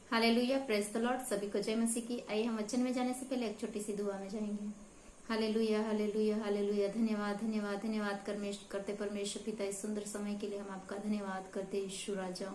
Hallelujah, praise the Lord. सभी को जय मसीह की। आइए हम वचन में जाने से पहले एक छोटी सी दुआ में जाएंगे। Hallelujah, hallelujah, hallelujah. धन्यवाद, धन्यवाद, धन्यवाद करते परमेश्वर पिता, इस सुंदर समय के लिए हम आपका धन्यवाद करते यीशु राजा।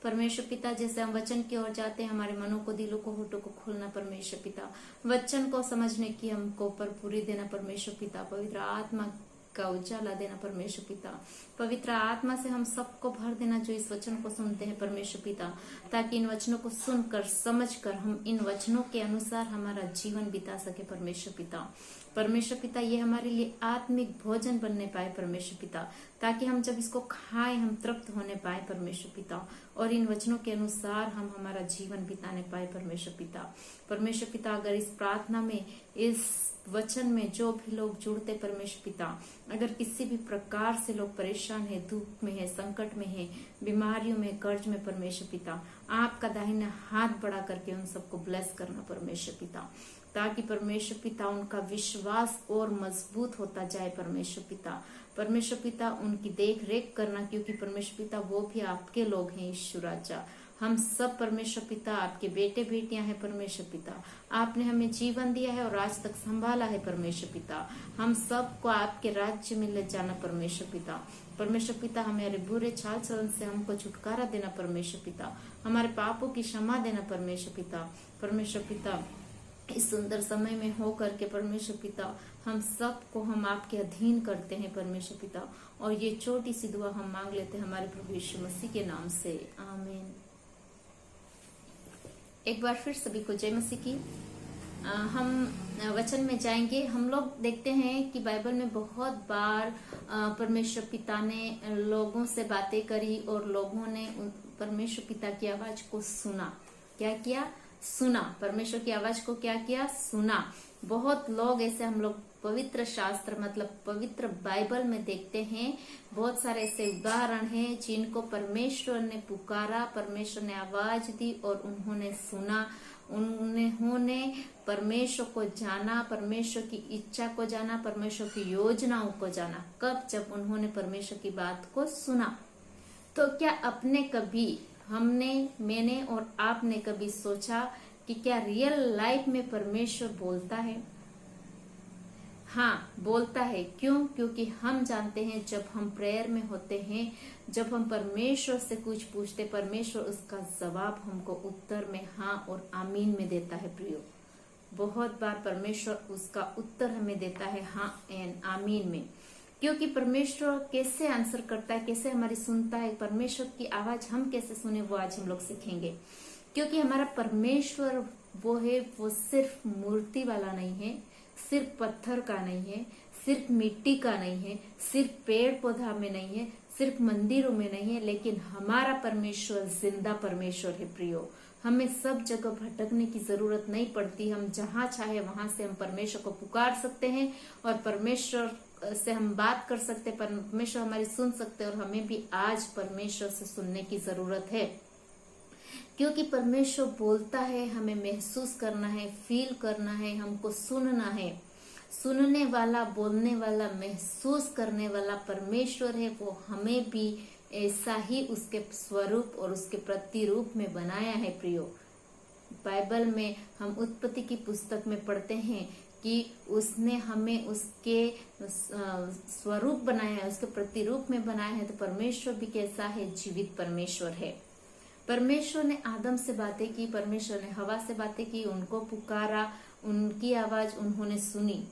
परमेश्वर पिता, जैसे हम वचन की ओर जाते हैं, हमारे मनों को, दिलों को, होठों को खोलना परमेश्वर पिता, वचन को समझने की हमको पर पूरी देना परमेश्वर पिता, पवित्र आत्मा का उजाला देना परमेश्वर पिता, पवित्र आत्मा से हम सबको भर देना जो इस वचन को सुनते हैं परमेश्वर पिता, ताकि इन वचनों को सुनकर समझकर हम इन वचनों के अनुसार हमारा जीवन बिता सके परमेश्वर पिता। परमेश्वर पिता, ये हमारे लिए आत्मिक भोजन बनने पाए परमेश्वर पिता, ताकि हम जब इसको खाएं हम तृप्त होने पाए परमेश्वर पिता, और इन वचनों के अनुसार हम हमारा जीवन बिताने पाए परमेश्वर पिता। परमेश्वर पिता, अगर इस प्रार्थना में, इस वचन में जो भी लोग जुड़ते परमेश्वर पिता, अगर किसी भी प्रकार से लोग परेशान है, दुख में है, संकट में है, बीमारियों में, कर्ज में परमेश्वर पिता, आपका दाहिना हाथ बढ़ा करके उन सबको ब्लेस करना परमेश्वर पिता, ताकि परमेश्वर पिता उनका विश्वास और मजबूत होता जाए परमेश्वर पिता। परमेश्वर पिता, उनकी देख रेख करना, क्योंकि परमेश्वर पिता वो भी आपके लोग हैं ईश्वर राजा। हम सब परमेश्वर पिता आपके बेटे बेटियां हैं परमेश्वर पिता। आपने हमें जीवन दिया है और आज तक संभाला है परमेश्वर पिता। हम सबको आपके राज्य में ले जाना परमेश्वर पिता। परमेश्वर पिता, हमारे बुरे चाल चलन से हमको छुटकारा देना परमेश्वर पिता, हमारे पापों की क्षमा देना परमेश्वर पिता। परमेश्वर पिता, इस सुंदर समय में हो करके परमेश्वर पिता, हम सबको हम आपके अधीन करते हैं परमेश्वर पिता, और ये छोटी सी दुआ हम मांग लेते हैं हमारे प्रभु यीशु मसीह के नाम से, आमीन। एक बार फिर सभी को जय मसीह की। हम वचन में जाएंगे। हम लोग देखते हैं कि बाइबल में बहुत बार परमेश्वर पिता ने लोगों से बातें करी और लोगों ने परमेश्वर पिता की आवाज को सुना। क्या किया? सुना। परमेश्वर की आवाज को क्या किया? सुना। बहुत लोग ऐसे हम लोग पवित्र शास्त्र मतलब पवित्र बाइबल में देखते हैं, बहुत सारे ऐसे उदाहरण हैं जिनको परमेश्वर ने पुकारा, परमेश्वर ने आवाज दी और उन्होंने सुना। उन्होंने परमेश्वर को जाना, परमेश्वर की इच्छा को जाना, परमेश्वर की योजनाओं को जाना। कब? जब उन्होंने परमेश्वर की बात को सुना। तो क्या अपने कभी मैंने और आपने कभी सोचा कि क्या रियल लाइफ में परमेश्वर बोलता है? हाँ, बोलता है। क्यों? क्योंकि हम जानते हैं जब हम प्रेयर में होते हैं, जब हम परमेश्वर से कुछ पूछते, परमेश्वर उसका जवाब हमको उत्तर में हाँ और आमीन में देता है प्रियो। बहुत बार परमेश्वर उसका उत्तर हमें देता है हाँ एंड आमीन में। क्योंकि परमेश्वर कैसे आंसर करता है, कैसे हमारी सुनता है, परमेश्वर की आवाज हम कैसे सुने, वो आज हम लोग सीखेंगे। क्योंकि हमारा परमेश्वर वो है, वो सिर्फ मूर्ति वाला नहीं है, सिर्फ पत्थर का नहीं है, सिर्फ मिट्टी का नहीं है, सिर्फ पेड़ पौधा में नहीं है, सिर्फ मंदिरों में नहीं है, लेकिन हमारा परमेश्वर जिंदा परमेश्वर है प्रियो। हमें सब जगह भटकने की जरूरत नहीं पड़ती। हम जहाँ चाहे वहां से हम परमेश्वर को पुकार सकते हैं और परमेश्वर से हम बात कर सकते हैं, परमेश्वर हमारी सुन सकते हैं, और हमें भी आज परमेश्वर से सुनने की जरूरत है। क्योंकि परमेश्वर बोलता है, हमें महसूस करना है, फील करना है, हमको सुनना है। सुनने वाला, बोलने वाला, महसूस करने वाला परमेश्वर है। वो हमें भी ऐसा ही उसके स्वरूप और उसके प्रतिरूप में बनाया है प्रियो। बाइबल में हम उत्पत्ति की पुस्तक में पढ़ते हैं कि उसने हमें उसके स्वरूप बनाया है, उसके प्रतिरूप में बनाया है। तो परमेश्वर भी कैसा है? जीवित परमेश्वर है। परमेश्वर ने आदम से बातें की, परमेश्वर ने हवा से बातें की, उनको पुकारा, उनकी आवाज उन्होंने सुनी।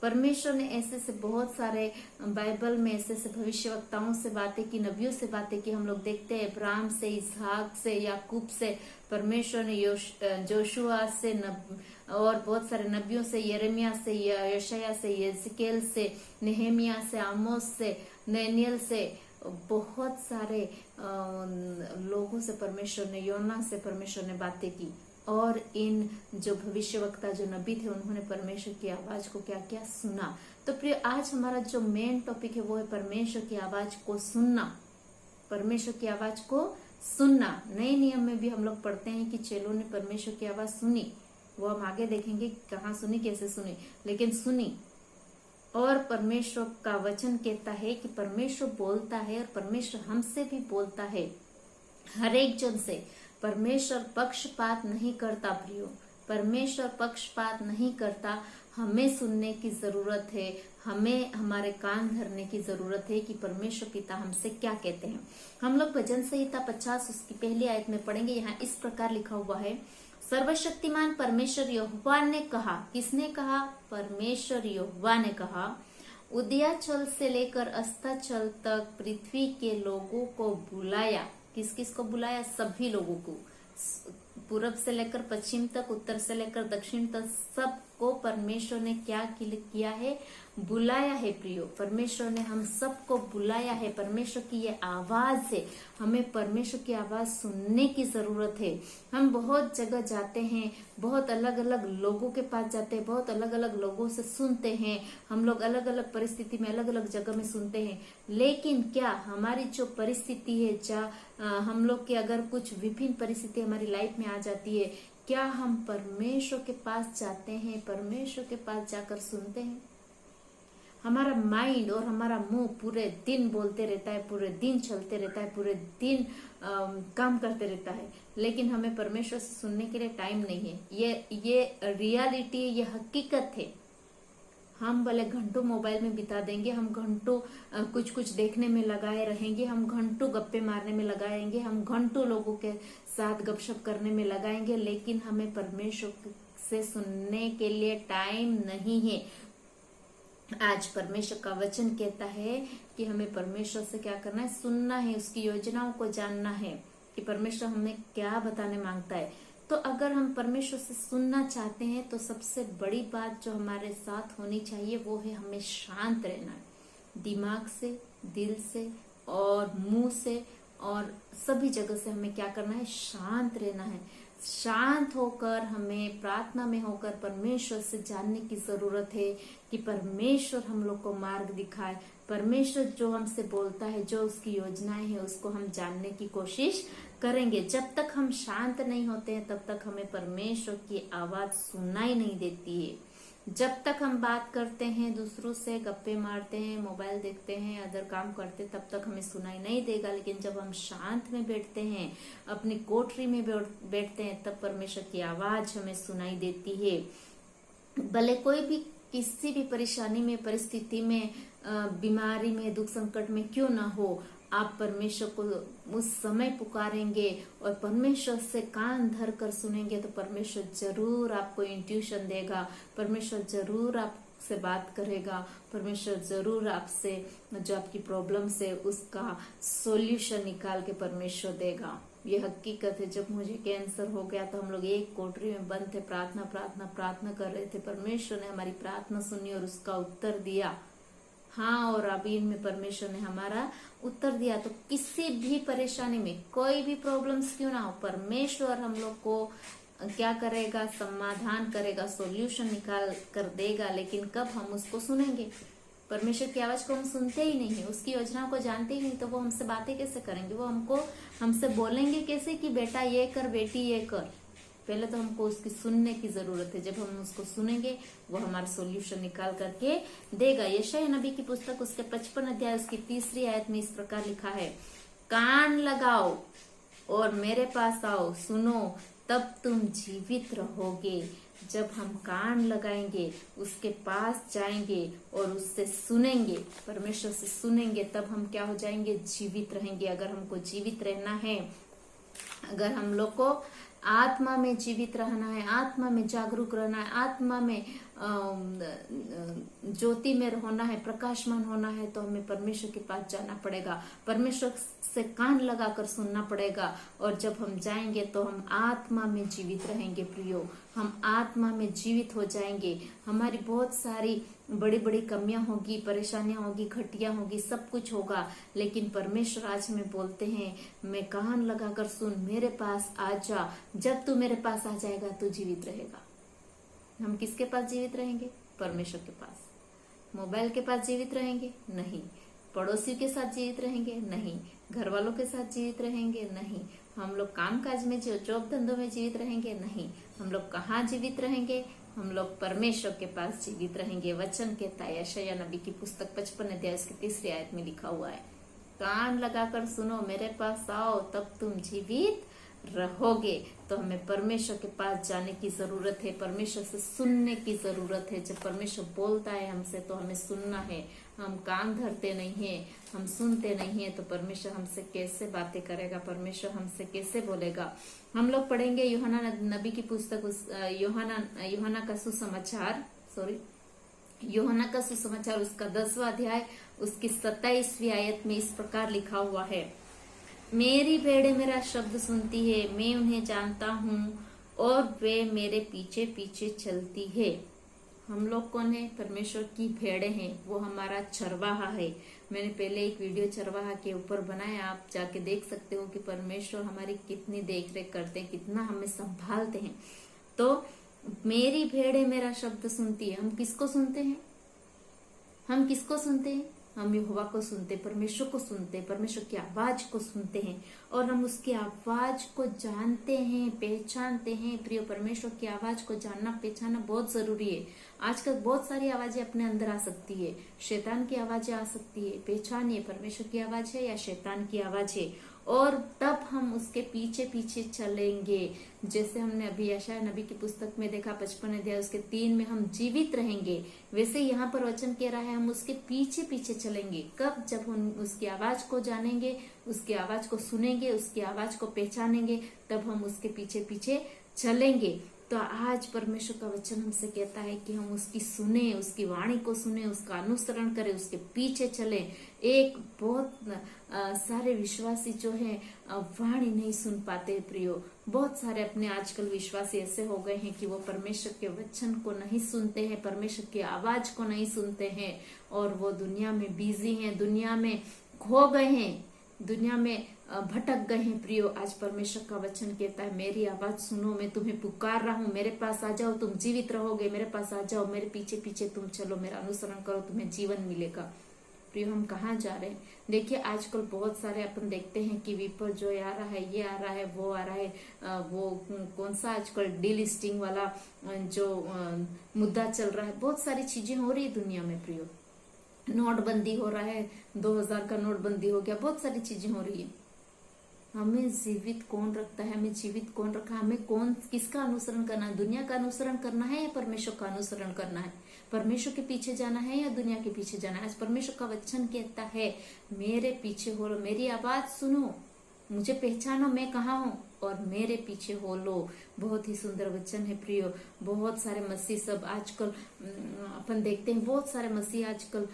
परमेश्वर ने ऐसे से बहुत सारे बाइबल में ऐसे से भविष्यवक्ताओं से बातें की, नबियों से बातें की। हम लोग देखते हैं अब्राहम से, इसहाक से, याकूब से, परमेश्वर ने जोशुआ से और बहुत सारे नबियों से, यिर्मयाह से, यशायाह से, यिजकेल से, नेहमिया से, आमोस से, दानियेल से, बहुत सारे लोगों से परमेश्वर ने, योना से परमेश्वर ने बातें की। और इन जो भविष्यवक्ता, जो नबी थे, उन्होंने परमेश्वर की आवाज को क्या किया? सुना। तो प्रिय, आज हमारा जो मेन टॉपिक है वो है परमेश्वर की आवाज को सुनना। परमेश्वर की आवाज को सुनना। नए नियम में भी हम लोग पढ़ते हैं कि चेलों ने परमेश्वर की आवाज सुनी। वो हम आगे देखेंगे कहाँ सुनी, कैसे सुनी, लेकिन सुनी। और परमेश्वर का वचन कहता है कि परमेश्वर बोलता है और परमेश्वर हमसे भी बोलता है। हर एक जन से परमेश्वर पक्षपात नहीं करता प्रियो, परमेश्वर पक्षपात नहीं करता। हमें सुनने की जरूरत है, हमें हमारे कान धरने की जरूरत है कि परमेश्वर पिता हमसे क्या कहते हैं। हम लोग भजन संहिता 50 उसकी पहली आयत में पढ़ेंगे। यहाँ इस प्रकार लिखा हुआ है, सर्वशक्तिमान परमेश्वर यहोवा ने कहा। किसने कहा? परमेश्वर यहोवा ने कहा, उदयाचल से लेकर अस्ताचल तक पृथ्वी के लोगों को बुलाया। किस किस को बुलाया? सभी लोगों को, पूरब से लेकर पश्चिम तक, उत्तर से लेकर दक्षिण तक, सबको परमेश्वर ने क्या किया है? बुलाया है प्रियो। परमेश्वर ने हम सबको बुलाया है। परमेश्वर की ये आवाज है, हमें परमेश्वर की आवाज सुनने की जरूरत है। हम बहुत जगह जाते हैं, बहुत अलग अलग लोगों के पास जाते हैं, बहुत अलग अलग लोगों से सुनते हैं। हम लोग अलग अलग परिस्थिति में अलग अलग जगह में सुनते हैं, लेकिन क्या हमारी जो परिस्थिति है, जहाँ हम लोग की अगर कुछ विभिन्न परिस्थिति हमारी लाइफ में आ जाती है, क्या हम परमेश्वर के पास जाते हैं? परमेश्वर के पास जाकर सुनते हैं? हमारा माइंड और हमारा मुंह पूरे दिन बोलते रहता है, पूरे दिन चलते रहता है, पूरे दिन काम करते रहता है, लेकिन हमें परमेश्वर से सुनने के लिए टाइम नहीं है। ये रियलिटी है, ये हकीकत है। हम भले घंटों मोबाइल में बिता देंगे, हम घंटों कुछ कुछ देखने में लगाए रहेंगे, हम घंटों गप्पे मारने में लगाएंगे, हम घंटों लोगों के साथ गपशप करने में लगाएंगे, लेकिन हमें परमेश्वर से सुनने के लिए टाइम नहीं है। आज परमेश्वर का वचन कहता है कि हमें परमेश्वर से क्या करना है? सुनना है, उसकी योजनाओं को जानना है कि परमेश्वर हमें क्या बताने मांगता है। तो अगर हम परमेश्वर से सुनना चाहते हैं तो सबसे बड़ी बात जो हमारे साथ होनी चाहिए वो है हमें शांत रहना है। दिमाग से, दिल से और मुंह से और सभी जगह से हमें क्या करना है? शांत रहना है। शांत होकर हमें प्रार्थना में होकर परमेश्वर से जानने की जरूरत है कि परमेश्वर हम लोग को मार्ग दिखाए। परमेश्वर जो हमसे बोलता है, जो उसकी योजनाएं हैं, उसको हम जानने की कोशिश करेंगे। जब तक हम शांत नहीं होते हैं तब तक हमें परमेश्वर की आवाज सुनाई नहीं देती है। जब तक हम बात करते हैं दूसरों से, गप्पे मारते हैं, मोबाइल देखते हैं, अदर काम करते हैं, तब तक हमें सुनाई नहीं देगा। लेकिन जब हम शांत में बैठते हैं, अपनी कोठरी में बैठते हैं, तब परमेश्वर की आवाज हमें सुनाई देती है। भले कोई भी किसी भी परेशानी में, परिस्थिति में, बीमारी में, दुख संकट में क्यों ना हो, आप परमेश्वर को उस समय पुकारेंगे और परमेश्वर से कान धर कर सुनेंगे तो परमेश्वर जरूर आपको इंट्यूशन देगा, परमेश्वर जरूर आपसे बात करेगा, परमेश्वर जरूर आपसे जो आपकी प्रॉब्लम से उसका सॉल्यूशन निकाल के परमेश्वर देगा। ये हकीकत है। जब मुझे कैंसर हो गया तो हम लोग एक कोठरी में बंद थे, प्रार्थना प्रार्थना प्रार्थना कर रहे थे। परमेश्वर ने हमारी प्रार्थना सुनी और उसका उत्तर दिया। हाँ, और अभी इनमें परमेश्वर ने हमारा उत्तर दिया। तो किसी भी परेशानी में, कोई भी प्रॉब्लम्स क्यों ना हो, परमेश्वर हम लोग को क्या करेगा? समाधान करेगा, सॉल्यूशन निकाल कर देगा। लेकिन कब हम उसको सुनेंगे? परमेश्वर की आवाज को हम सुनते ही नहीं है, उसकी योजनाओं को जानते ही नहीं, तो वो हमसे बातें कैसे करेंगे? वो हमसे बोलेंगे कैसे कि बेटा ये कर, बेटी ये कर? पहले तो हमको उसकी सुनने की जरूरत है। जब हम उसको सुनेंगे वो हमारा सॉल्यूशन निकाल करके देगा। यशायाह नबी की पुस्तक उसके 55 अध्याय उसकी 3 आयत में इस प्रकार लिखा है, कान लगाओ और मेरे पास आओ, सुनो तब तुम जीवित रहोगे। जब हम कान लगाएंगे, उसके पास जाएंगे और उससे सुनेंगे, परमेश्वर से सुनेंगे, तब हम क्या हो जाएंगे? जीवित रहेंगे। अगर हमको जीवित रहना है, अगर हम लोग को आत्मा में जीवित रहना है, आत्मा में जागरूक रहना है, आत्मा में ज्योति में होना है, प्रकाशमान होना है, तो हमें परमेश्वर के पास जाना पड़ेगा, परमेश्वर से कान लगाकर सुनना पड़ेगा। और जब हम जाएंगे तो हम आत्मा में जीवित रहेंगे प्रियो, हम आत्मा में जीवित हो जाएंगे। हमारी बहुत सारी बड़ी बड़ी कमियां होगी, परेशानियां होगी, घटियां होगी, सब कुछ होगा, लेकिन परमेश्वर आज हमें बोलते हैं, मैं कान लगाकर सुन, मेरे पास आ जा। जब तू मेरे पास आ जाएगा तो जीवित रहेगा। हम किसके पास जीवित रहेंगे? परमेश्वर के पास। मोबाइल के पास जीवित रहेंगे? नहीं। पड़ोसियों के साथ जीवित रहेंगे? नहीं। घर वालों के साथ जीवित रहेंगे? नहीं। हम लोग काम काज में, जॉब धंधों में जीवित रहेंगे? नहीं। हम लोग कहाँ जीवित रहेंगे? हम लोग परमेश्वर के पास जीवित रहेंगे। वचन कहता है, यशायाह नबी की पुस्तक 55 अध्याय उसकी 3 आयत में लिखा हुआ है, कान लगाकर सुनो, मेरे पास आओ, तब तुम जीवित रहोगे तो हमें परमेश्वर के पास जाने की जरूरत है, परमेश्वर से सुनने की जरूरत है। जब परमेश्वर बोलता है हमसे तो हमें सुनना है। हम कान धरते नहीं है, हम सुनते नहीं है, तो परमेश्वर हमसे कैसे बातें करेगा, परमेश्वर हमसे कैसे बोलेगा। हम लोग पढ़ेंगे यूहन्ना नबी की पुस्तक, यूहन्ना का सुसमाचार उसका 10वां अध्याय उसकी 27वीं आयत में इस प्रकार लिखा हुआ है, मेरी भेड़ें मेरा शब्द सुनती है, मैं उन्हें जानता हूँ और वे मेरे पीछे पीछे चलती है। हम लोग कौन है? परमेश्वर की भेड़ें हैं, वो हमारा चरवाहा है। मैंने पहले एक वीडियो चरवाहा के ऊपर बनाया, आप जाके देख सकते हो कि परमेश्वर हमारी कितनी देख रेख करते हैं, कितना हमें संभालते हैं। तो मेरी भेड़ें मेरा शब्द सुनती है। हम किसको सुनते हैं? हम किसको सुनते हैं? हम यहोवा को सुनते, परमेश्वर को सुनते, परमेश्वर की आवाज को सुनते हैं और हम उसकी आवाज को जानते हैं, पहचानते हैं। प्रिय, परमेश्वर की आवाज को जानना पहचानना बहुत जरूरी है। आजकल बहुत सारी आवाजें अपने अंदर आ सकती है, शैतान की आवाजें आ सकती है। पहचानिए परमेश्वर की आवाज है या शैतान की आवाज है, और तब हम उसके पीछे पीछे चलेंगे। जैसे हमने अभी यशायाह नबी की पुस्तक में देखा 55 अध्याय उसके 3 में हम जीवित रहेंगे, वैसे यहाँ पर वचन कह रहा है हम उसके पीछे पीछे चलेंगे। कब? जब हम उसकी आवाज को जानेंगे, उसकी आवाज को सुनेंगे, उसकी आवाज को पहचानेंगे, तब हम उसके पीछे पीछे चलेंगे। तो आज परमेश्वर का वचन हमसे कहता है कि हम उसकी सुने, उसकी वाणी को सुने, उसका अनुसरण करें, उसके पीछे चले। एक बहुत सारे विश्वासी जो है वाणी नहीं सुन पाते प्रियो। बहुत सारे अपने आजकल विश्वासी ऐसे हो गए हैं कि वो परमेश्वर के वचन को नहीं सुनते हैं, परमेश्वर की आवाज को नहीं सुनते हैं, और वो दुनिया में बिजी हैं, दुनिया में खो गए हैं, दुनिया में भटक गए हैं। प्रियो, आज परमेश्वर का वचन कहता है मेरी आवाज सुनो, मैं तुम्हें पुकार रहा हूँ, मेरे पास आ जाओ, तुम जीवित रहोगे। मेरे पास आ जाओ, मेरे पीछे पीछे तुम चलो, मेरा अनुसरण करो, तुम्हें जीवन मिलेगा। प्रियो, हम कहाँ जा रहे हैं? देखिए, आजकल बहुत सारे अपन देखते हैं कि विपर जो आ रहा है, ये आ रहा है, वो आ रहा है, वो कौन सा आजकल डीलिस्टिंग वाला जो मुद्दा चल रहा है, बहुत सारी चीजें हो रही है दुनिया में। प्रियो, नोटबंदी हो रहा है, 2000 का नोटबंदी हो गया, बहुत सारी चीजें हो रही है। हमें जीवित कौन रखता है? हमें जीवित कौन रखा? हमें किसका अनुसरण करना है? दुनिया का अनुसरण करना है या परमेश्वर का अनुसरण करना है? परमेश्वर के पीछे जाना है या दुनिया के पीछे जाना है? आज परमेश्वर का वचन कहता है मेरे पीछे हो लो, मेरी आवाज सुनो, मुझे पहचानो मैं कहाँ हूँ और मेरे पीछे हो लो। बहुत ही सुंदर वचन है प्रियो। बहुत सारे मसीह सब आजकल अपन देखते हैं, बहुत सारे मसीह आजकल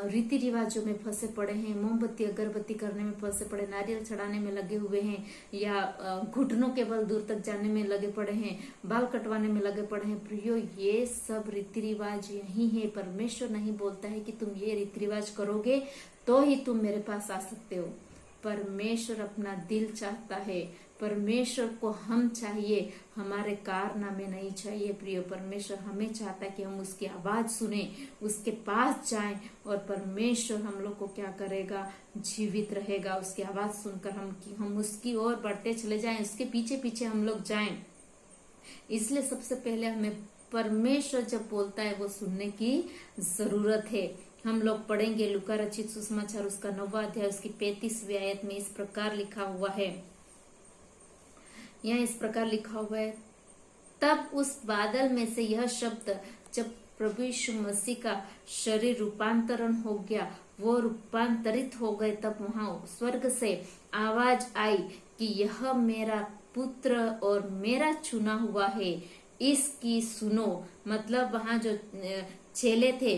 रीति रिवाजों में फंसे पड़े हैं, मोमबत्ती अगरबत्ती करने में फंसे पड़े, नारियल चढ़ाने में लगे हुए हैं, या घुटनों के बल दूर तक जाने में लगे पड़े हैं, बाल कटवाने में लगे पड़े हैं। प्रियो, ये सब रीति रिवाज यही है। परमेश्वर नहीं बोलता है कि तुम ये रीति रिवाज करोगे तो ही तुम मेरे पास आ सकते हो। परमेश्वर अपना दिल चाहता है, परमेश्वर को हम चाहिए, हमारे कारनामे नहीं चाहिए। प्रिय, परमेश्वर हमें चाहता है कि हम उसकी आवाज सुने, उसके पास जाएं, और परमेश्वर हम लोग को क्या करेगा? जीवित रहेगा। उसकी आवाज सुनकर हम उसकी ओर बढ़ते चले जाएं, उसके पीछे पीछे हम लोग जाएं। इसलिए सबसे पहले हमें परमेश्वर जब बोलता है वो सुनने की जरूरत है। हम लोग पढ़ेंगे लूका रचित सुसमाचार उसका 9वां अध्याय उसकी 35वीं आयत में इस प्रकार लिखा हुआ है, यहाँ इस प्रकार लिखा हुआ है, तब उस बादल में से यह शब्द, जब प्रभु यीशु मसीह का शरीर रूपांतरण हो गया, वो रूपांतरित हो गए, तब वहां स्वर्ग से आवाज आई कि यह मेरा पुत्र और मेरा चुना हुआ है, इसकी सुनो। मतलब वहां जो चेले थे,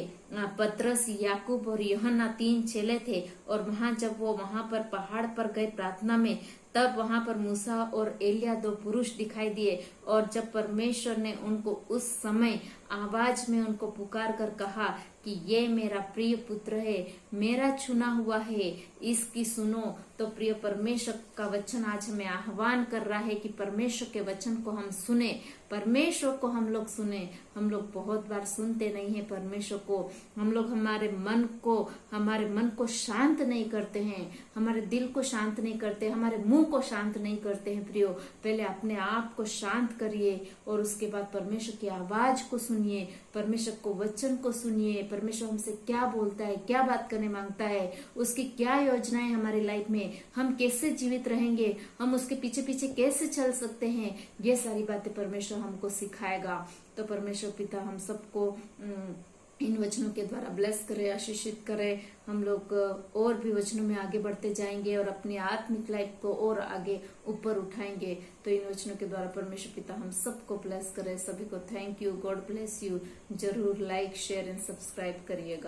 पतरस, याकूब और यूहन्ना, 3 चेले थे, और वहां जब वो वहां पर पहाड़ पर गए प्रार्थना में, तब वहां पर मूसा और एलिया 2 पुरुष दिखाई दिए। और जब परमेश्वर ने उनको उस समय आवाज में उनको पुकार कर कहा कि ये मेरा प्रिय पुत्र है, मेरा चुना हुआ है, इसकी सुनो। तो प्रिय, परमेश्वर का वचन आज हमें आह्वान कर रहा है कि परमेश्वर के वचन को हम सुने, परमेश्वर को हम लोग सुने। हम लोग बहुत बार सुनते नहीं है परमेश्वर को। हम लोग हमारे मन को शांत नहीं करते हैं, हमारे दिल को शांत नहीं करते, हमारे मुंह को शांत नहीं करते हैं। प्रियो, पहले अपने आप को शांत करिए और उसके बाद परमेश्वर की आवाज को सुनिए। सुनिए, परमेश्वर को वचन को सुनिए, परमेश्वर हमसे क्या बोलता है, क्या बात करने मांगता है, उसकी क्या योजनाएं हमारी लाइफ में, हम कैसे जीवित रहेंगे, हम उसके पीछे पीछे कैसे चल सकते हैं, ये सारी बातें परमेश्वर हमको सिखाएगा। तो परमेश्वर पिता हम सबको इन वचनों के द्वारा ब्लेस करे, आशीषित करे। हम लोग और भी वचनों में आगे बढ़ते जाएंगे और अपनी आत्मिक लाइफ को और आगे ऊपर उठाएंगे। तो इन वचनों के द्वारा परमेश्वर पिता हम सबको ब्लेस करे। सभी को thank you, God bless you. जरूर लाइक, शेयर एंड सब्सक्राइब करिएगा।